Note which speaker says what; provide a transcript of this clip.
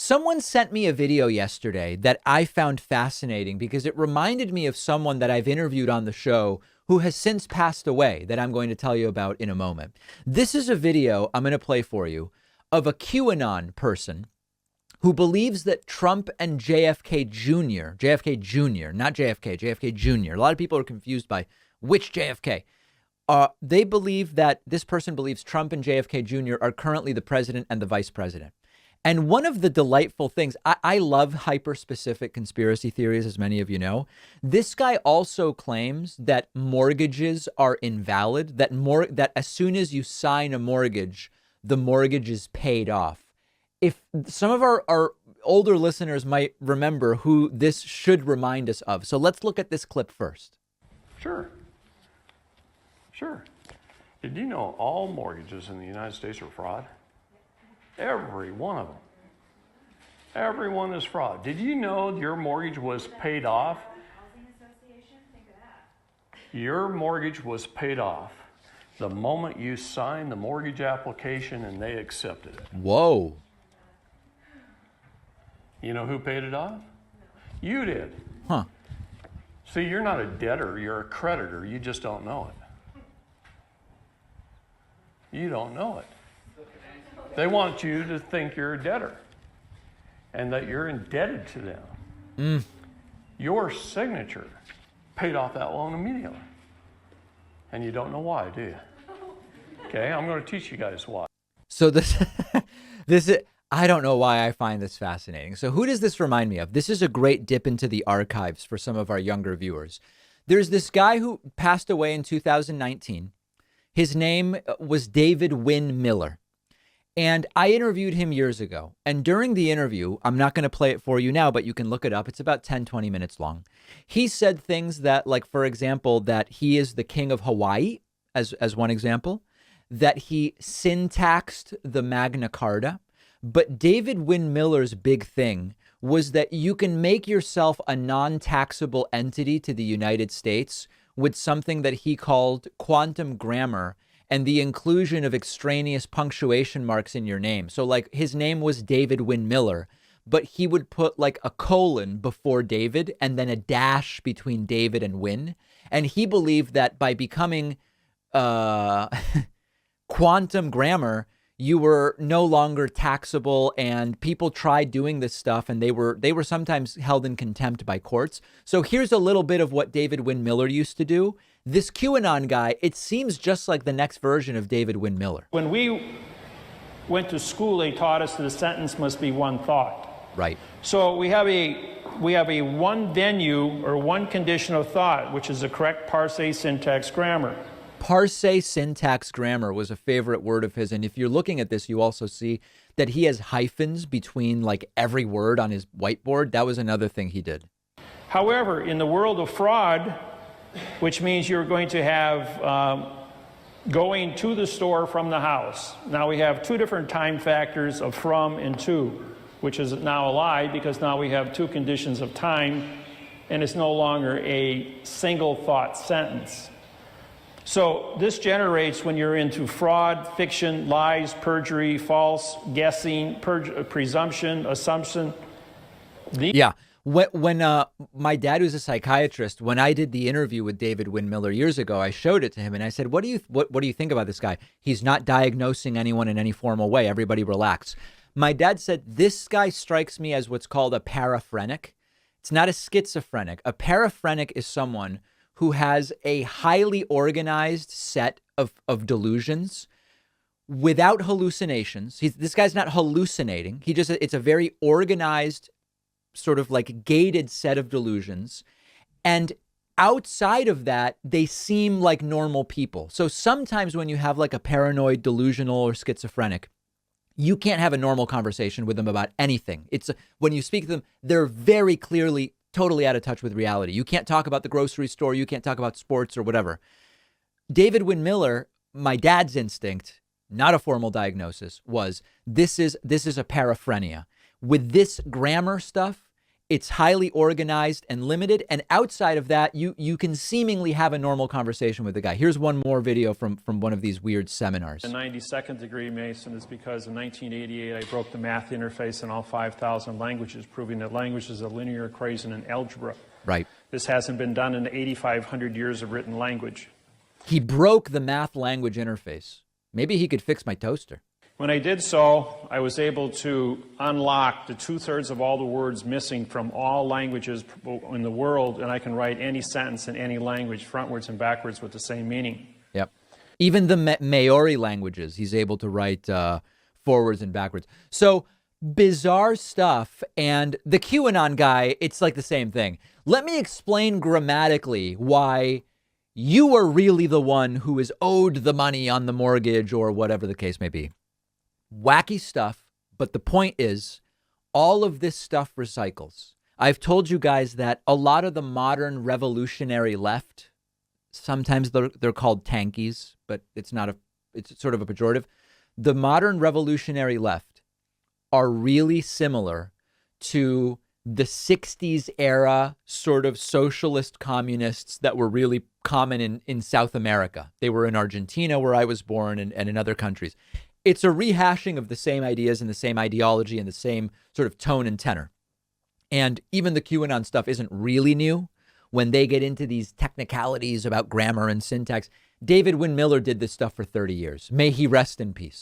Speaker 1: Someone sent me a video yesterday that I found fascinating because it reminded me of someone that I've interviewed on the show who has since passed away that I'm going to tell you about in a moment. This is a video I'm going to play for you of a QAnon person who believes that Trump and JFK Jr., not JFK, JFK Jr. A lot of people are confused by which JFK. They believe that this person believes Trump and JFK Jr. are currently the president and the vice president. And one of the delightful things, I love hyper-specific conspiracy theories, as many of you know. This guy also claims that mortgages are invalid, that as soon as you sign a mortgage, the mortgage is paid off. If some of our older listeners might remember who this should remind us of. So let's look at this clip first.
Speaker 2: Sure. Did you know all mortgages in the United States are fraud? Every one of them. Every one is fraud. Did you know your mortgage was paid off? Your mortgage was paid off the moment you signed the mortgage application and they accepted it.
Speaker 1: Whoa.
Speaker 2: You know who paid it off? You did.
Speaker 1: Huh.
Speaker 2: See, you're not a debtor, you're a creditor. You just don't know it. You don't know it. They want you to think you're a debtor and that you're indebted to them. Your signature paid off that loan immediately. And you don't know why, do you? Okay, I'm going to teach you guys why.
Speaker 1: So this is, I don't know why I find this fascinating. So who does this remind me of? This is a great dip into the archives for some of our younger viewers. There's this guy who passed away in 2019. His name was David Wynn Miller. And I interviewed him years ago. And during the interview, I'm not going to play it for you now, but you can look it up. It's about 10, 20 minutes long. He said things that, like, for example, that he is the king of Hawaii, as one example, that he syntaxed the Magna Carta. But David Wynn Miller's big thing was that you can make yourself a non-taxable entity to the United States with something that he called quantum grammar and the inclusion of extraneous punctuation marks in your name. So like his name was David Wynn Miller, but he would put like a colon before David and then a dash between David and Wynn. And he believed that by becoming quantum grammar, you were no longer taxable, and people tried doing this stuff and they were sometimes held in contempt by courts. So here's a little bit of what David Wynn Miller used to do. This QAnon guy, it seems just like the next version of David Wynn Miller.
Speaker 3: When we went to school, they taught us that a sentence must be one thought.
Speaker 1: Right.
Speaker 3: So we have a one venue or one condition of thought, which is the correct parse syntax grammar.
Speaker 1: Parse syntax grammar was a favorite word of his. And if you're looking at this, you also see that he has hyphens between like every word on his whiteboard. That was another thing he did.
Speaker 3: However, in the world of fraud, which means you're going to have going to the store from the house. Now we have two different time factors of from and to, which is now a lie because now we have two conditions of time and it's no longer a single thought sentence. So this generates when you're into fraud, fiction, lies, perjury, false, guessing, presumption, assumption.
Speaker 1: Yeah. When my dad, who's a psychiatrist, when I did the interview with David Wynn Miller years ago, I showed it to him and I said, what do you think about this guy? He's not diagnosing anyone in any formal way. Everybody relax. My dad said, this guy strikes me as what's called a paraphrenic. It's not a schizophrenic. A paraphrenic is someone who has a highly organized set of delusions without hallucinations. This guy's not hallucinating. It's a very organized, sort of like gated set of delusions. And outside of that, they seem like normal people. So sometimes when you have like a paranoid, delusional, or schizophrenic, you can't have a normal conversation with them about anything. When you speak to them, they're very clearly totally out of touch with reality. You can't talk about the grocery store. You can't talk about sports or whatever. David Wynn Miller, my dad's instinct, not a formal diagnosis, was this is a paraphrenia. With this grammar stuff, It's highly organized and limited. And outside of that, you can seemingly have a normal conversation with the guy. Here's one more video from one of these weird seminars.
Speaker 3: The 92nd degree Mason is because in 1988 I broke the math interface in all 5,000 languages, proving that language is a linear equation in algebra.
Speaker 1: Right.
Speaker 3: This hasn't been done in 8,500 years of written language.
Speaker 1: He broke the math language interface. Maybe he could fix my toaster.
Speaker 3: When I did so, I was able to unlock the 2/3 of all the words missing from all languages in the world, and I can write any sentence in any language, frontwards and backwards, with the same meaning.
Speaker 1: Yep. Even the Maori languages, he's able to write forwards and backwards. So bizarre stuff. And the QAnon guy, it's like the same thing. Let me explain grammatically why you are really the one who is owed the money on the mortgage or whatever the case may be. Wacky stuff, but the point is, all of this stuff recycles. I've told you guys that a lot of the modern revolutionary left, sometimes they're called tankies, but it's sort of a pejorative. The modern revolutionary left are really similar to the 60s era sort of socialist communists that were really common in South America. They were in Argentina, where I was born, and in other countries. It's a rehashing of the same ideas and the same ideology and the same sort of tone and tenor. And even the QAnon stuff isn't really new when they get into these technicalities about grammar and syntax. David Wynn Miller did this stuff for 30 years. May he rest in peace.